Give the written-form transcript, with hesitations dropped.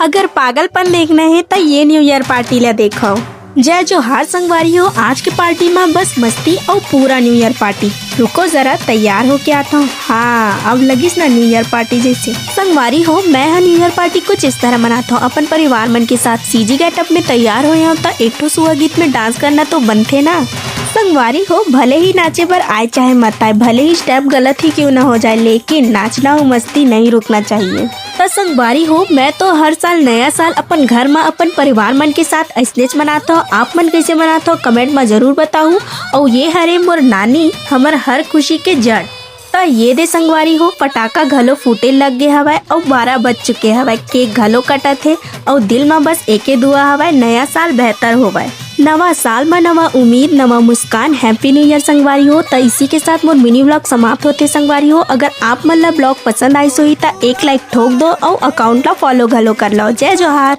अगर पागलपन देखना है तो ये न्यू ईयर पार्टी ला देखो। जय जोहार संगवारी हो, आज के पार्टी में बस मस्ती और पूरा न्यू ईयर पार्टी। रुको जरा तैयार होके आता हूँ। हाँ अब लगिस ना न्यू ईयर पार्टी जैसे। संगवारी हो, मैं न्यू ईयर पार्टी कुछ इस तरह मनाता हूँ। अपन परिवार मन के साथ सीजी गेटअप में तैयार हो तो एक ठो सुआ गीत में डांस करना तो बनते ना। संगवारी हो, भले ही नाचे पर आए चाहे मत आए, भले ही स्टेप गलत ही क्यों ना हो जाए, लेकिन नाचना और मस्ती नहीं रुकना चाहिए। तो संगवारी हो, मैं तो हर साल नया साल अपन घर में अपन परिवार मन के साथ ऐसने मनाता हूँ। आप मन कैसे मनाता हो कमेंट में जरूर बताऊँ। और ये हरे मोर नानी हमर हर खुशी के जड़। तो ये दे संगवारी हो, पटाखा घलो फूटे लग गए हवाए और 12 बज चुके हवाए। केक घलो कटत है और दिल में बस एके दुआ हवाए, नया साल बेहतर होवाए। नवा साल में नवा उम्मीद, नवा मुस्कान। हैप्पी न्यू ईयर संगवारी हो। तो इसी के साथ मोर मिनी व्लॉग समाप्त होते संगवारी हो। अगर आप मन ला ब्लॉग पसंद आई सोई तो एक लाइक ठोक दो और अकाउंट ला फॉलो घलो कर लो। जय जोहार।